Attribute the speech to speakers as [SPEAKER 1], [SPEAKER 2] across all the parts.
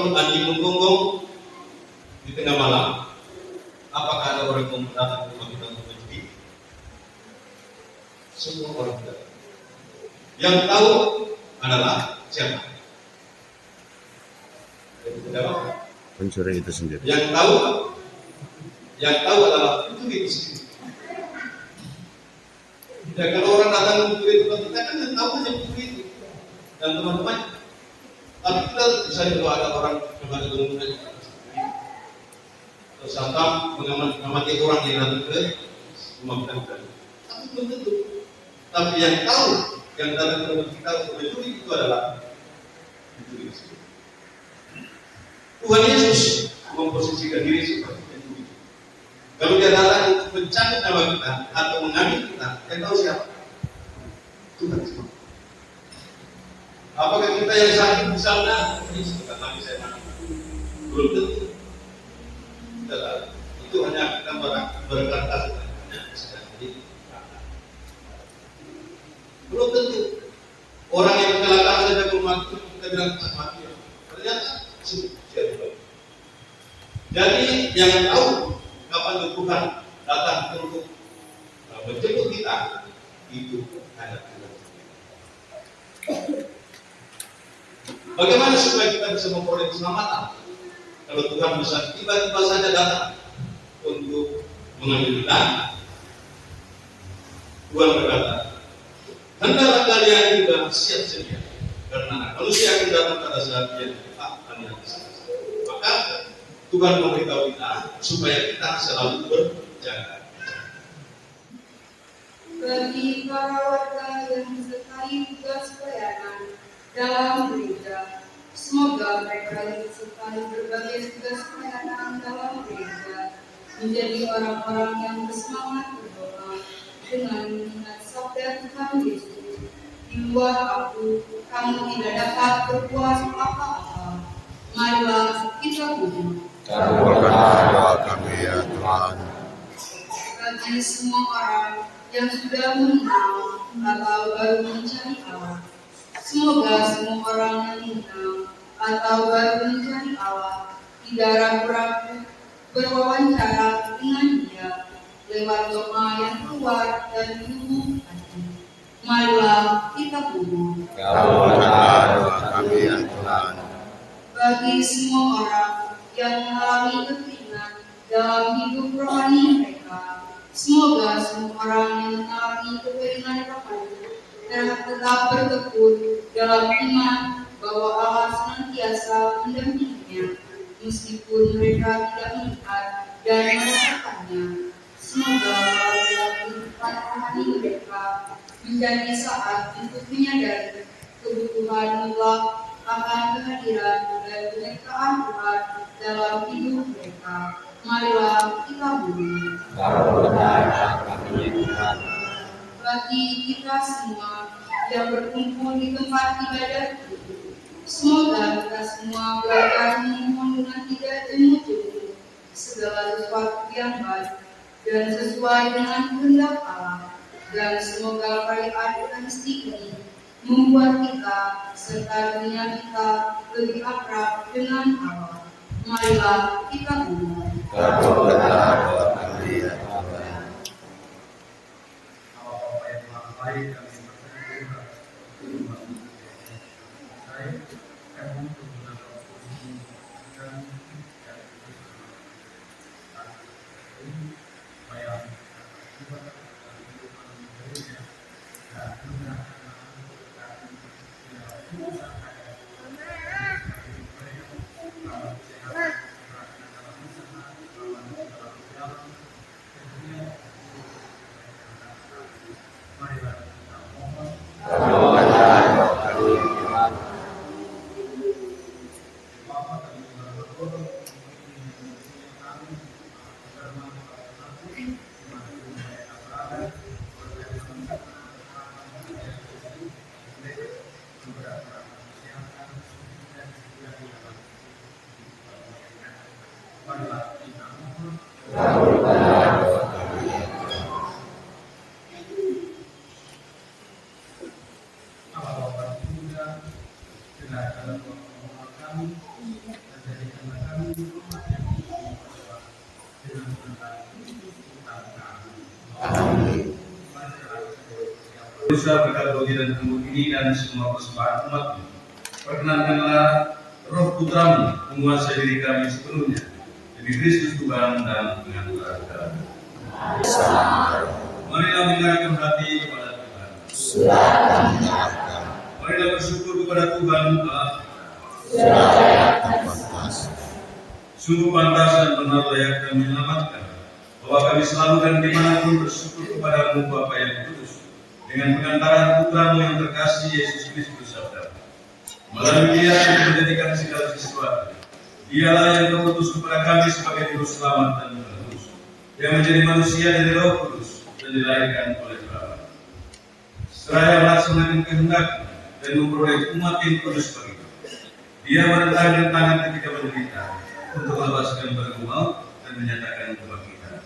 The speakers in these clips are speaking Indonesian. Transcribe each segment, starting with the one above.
[SPEAKER 1] bangun anjing menggonggong di tengah malam, apakah ada orang yang datang ke rumah kita untuk mencuri? Semua orang tidak. Yang tahu adalah siapa?
[SPEAKER 2] Pencuri itu sendiri.
[SPEAKER 1] Yang tahu adalah pencuri itu sendiri. Ya, kalau orang datang mencuri itu kita kan yang tahu hanya pencuri itu dan teman-teman. Tapi kita bisa kalau ada orang kembali ke rumah atau satpam mengamati orang yang datang ke rumah kita. Tapi belum tentu. Tapi yang tahu yang datang ke rumah kita untuk mencuri itu adalah pencuri itu. Tuhan Yesus memposisikan diri seperti pencuri. Kalau dia datang untuk mencabut nyawa kita atau mengambil kita, yang tahu siapa? Tuhan semua. Apakah kita yang sakit misalnya? Ini sebentar lagi saya mana? Belum tentu. Itu hanya kita berkata saja. Belum tentu. Orang yang kecelakaan saja belum mati, kita bilang mati. Ternyata siapa? Jadi yang tahu kapan Tuhan datang untuk menjemput kita itu ada Tuhan. Bagaimana supaya kita bisa memperoleh keselamatan? Kalau Tuhan bisa tiba-tiba saja datang untuk mengambil kita, Tuhan berkata, hendaklah kalian juga siap sedia, karena manusia akan datang pada saat yang tepat dan yang besar. Maka Tuhan memberitahu kita supaya kita selalu berjaga.
[SPEAKER 3] Bagi para warga yang menyertai tugas pelayanan dalam gereja, semoga mereka yang menyertai berbagai tugas pelayanan dalam gereja menjadi orang-orang yang bersemangat berdoa dengan mengingat sabda Tuhan Yesus, di luar aku, kamu tidak dapat berbuat apa-apa. Marilah kita puji.
[SPEAKER 2] Kabulkanlah doa kami ya Tuhan.
[SPEAKER 3] Bagi semua orang yang sudah mengenal atau baru mencari Allah, semoga semua orang yang mengenal atau baru mencari Allah tidak ragu-ragu berwawancara dengan Dia lewat doa yang keluar dari lubuk hati. Marilah kita puji.
[SPEAKER 2] Kabulkanlah doa kami ya Tuhan.
[SPEAKER 3] Bagi semua orang yang mengalami kekeringan dalam hidup rohani mereka, semoga semua orang yang mengalami kekeringan rohani tetap bertekun dalam iman bahwa Allah senantiasa mendampinginya meskipun mereka tidak melihat dan merasakannya. Semoga kehidupan rohani mereka menjadi saat untuk menyadari kebutuhan mutlak akan kehadiran dan penyertaan Tuhan dalam hidup mereka. Marilah kita puji. Bagi kita semua yang berkumpul di tempat ibadah ini, semoga kita semua belajar memohon dengan tidak jemu-jemu segala sesuatu yang baik dan sesuai dengan kehendak Allah, dan semoga perayaan Ekaristi ini membuat kita serta dunia kita lebih akrab dengan Allah. Marilah kita puji.
[SPEAKER 2] Kabulkanlah doa kami ya Tuhan.
[SPEAKER 4] dosa berkat bagi dan tunggu ini dan semua persembahan umat-Mu. Perkenankanlah Roh Putramu menguasai diri kami sepenuhnya. Demi Kristus Tuhan dan pengantara kami. Marilah menyerahkan hati kepada Tuhan. Marilah bersyukur kepada Tuhan Allah. Sungguh pantas dan benar layak kami menyelamatkan, bahwa kami selalu dan dimanapun bersyukur kepada-Mu Bapa yang kudus, dengan pengantaran Putramu yang terkasih Yesus Kristus Sabda. Melalui Dia kami menjadikan segala sesuatu. Dialah yang terutus kepada kami sebagai juru selamat dan penebus, yang menjadi manusia dari Roh Kudus dan dilahirkan oleh Bapa. Seraya melaksanakan kehendak dan memperoleh umat yang kudus bagi. Dia merentangkan tangan ketika menderita untuk melepaskan belenggu maut dan menyatakan kebangkitan.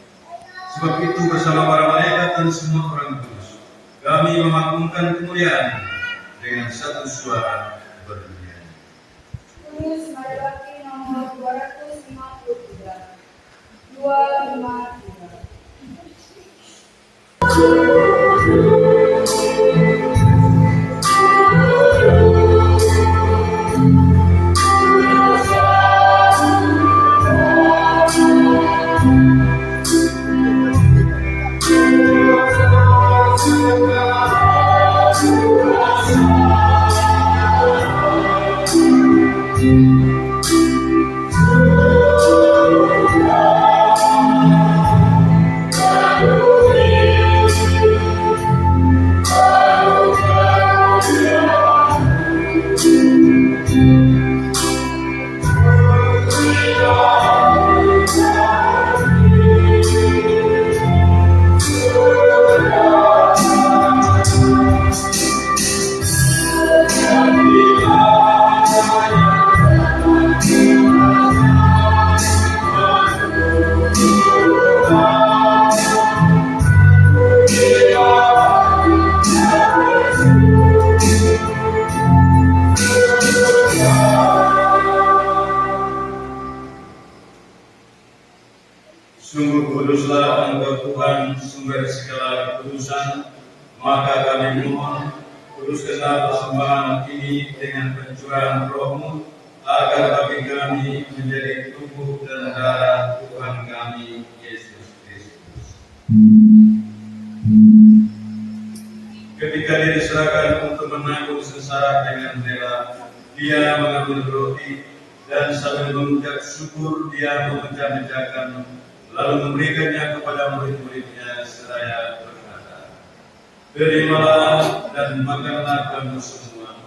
[SPEAKER 4] Sebab itu bersama para malaikat dan semua orang kudus, kami memakmurkan kemuliaan dengan satu suara bernyanyi.
[SPEAKER 3] Tulis Malaki nomor 253. 253.
[SPEAKER 4] Sungguh kuduslah Engkau Tuhan, sumber segala kekudusan. Maka kami mohon, kuduskanlah persembahan ini dengan pencurahan Roh-Mu, agar bagi kami menjadi tubuh dan darah Tuhan kami Yesus Kristus. Ketika Dia diserahkan untuk menanggung sengsara dengan rela, Dia mengambil roti dan sambil mengucap syukur Dia memecah-mecahkan, lalu memberikannya kepada murid-muridnya seraya berkata, "Terimalah dan makanlah kamu semua.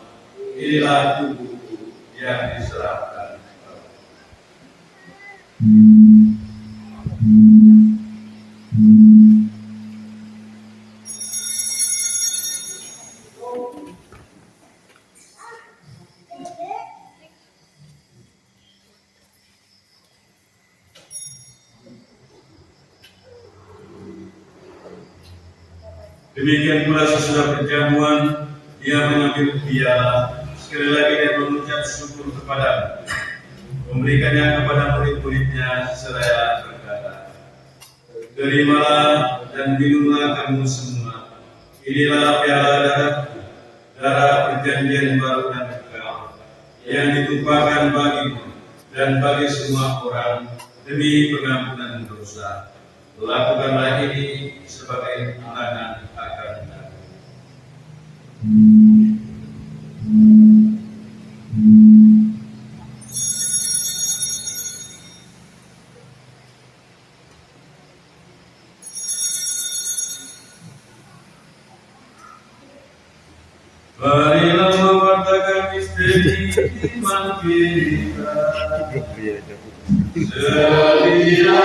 [SPEAKER 4] Inilah tubuhku yang diserahkan." Demikian pula sesudah perjamuan, Dia mengambil piala. Sekali lagi Dia mengucap syukur kepada, memberikannya kepada murid-muridnya seraya berkata, "Terimalah dan minumlah kamu semua. Inilah piala darahku, darah perjanjian baru dan kekal, yang ditumpahkan bagimu dan bagi semua orang demi pengampunan dosa. Lakukanlah ini sebagai tanda akan aku." Marilah mewartakan misteri iman kita. Sedia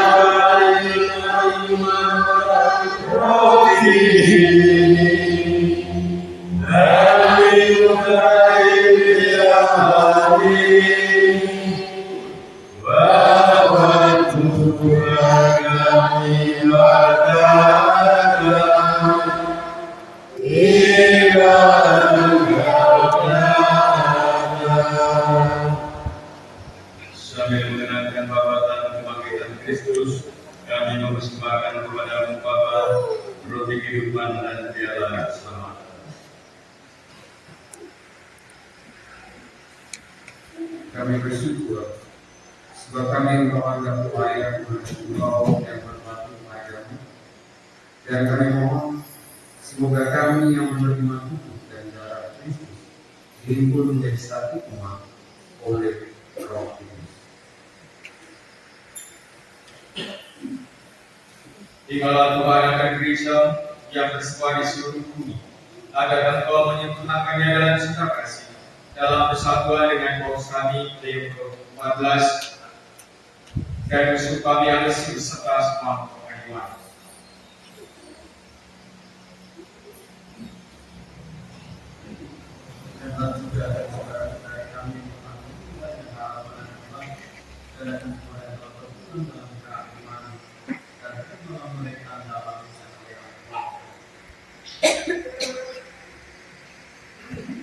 [SPEAKER 4] iman roti ini dan minumlah yang bahwa Tuhan kami wadakan sambil mengenangkan babatan kebangkitan Kristus, kami mempersembahkan kepada-Mu Bapa roti kehidupan dan piala keselamatan.
[SPEAKER 5] Kami bersyukur sebab kami menganggap upaya Engkau yang berbakti padamu, dan kami mohon semoga kami yang menerima tubuh dan darah Kristus dihimpun menjadi satu umat oleh Roh Kudus.
[SPEAKER 4] Tinggallah Tuhan akan gereja yang tersebar di seluruh bumi, agar Engkau menyempurnakannya dalam cinta kasih, dalam persatuan dengan Paus kami Leo ke-14 dan Biskup kami Alexius beserta semua pengadilan.
[SPEAKER 5] Dan juga saudara-saudara kami yang harapan dan kepada Tuhan dalam kehidupan dan dalam mereka dalam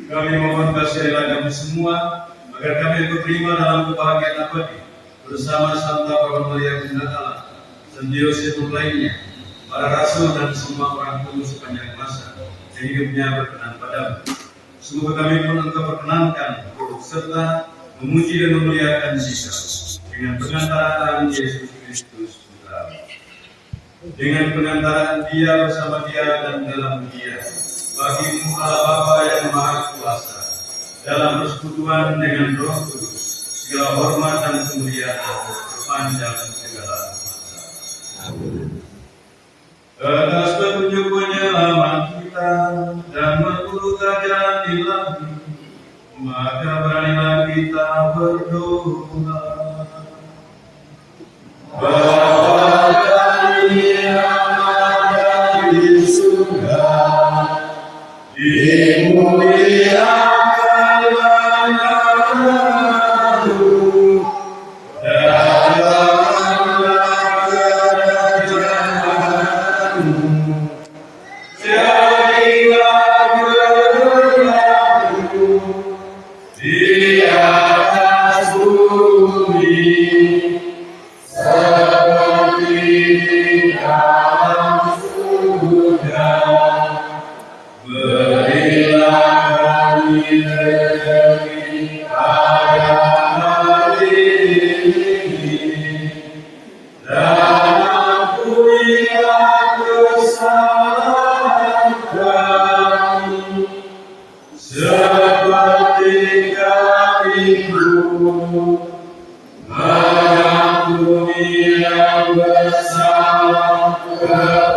[SPEAKER 4] Kami mohon kasih kami semua agar kami diterima dalam kebahagiaan abadi bersama Santa Paula Maria Bunda Allah, Santo Yosef lainnya, para rasul dan semua orang kudus sepanjang masa yang hidupnya berkenan padamu. Semoga kami pun Engkau perkenankan serta memuji dan memuliakan Dia dengan pengantaraan Yesus Kristus Putra. Dengan pengantaraan Dia bersama Dia dan dalam Dia, bagimu Allah Bapa yang Maha Kuasa, dalam persekutuan dengan Roh Kudus, segala hormat dan kemuliaan sepanjang segala masa. Atas petunjuk penyelamat kita dan menurut ajaran Ilahi, maka beranilah kita berdoa. Bapa kami yang ada di surga, dimuliakanlah namamu, datanglah kerajaanmu, jadilah kehendakmu di atas bumi seperti di dalam surga. Berilah kami rezeki pada hari ini, dan ampunilah kesalahan kami, seperti kami pun mengampuni yang bersalah kepada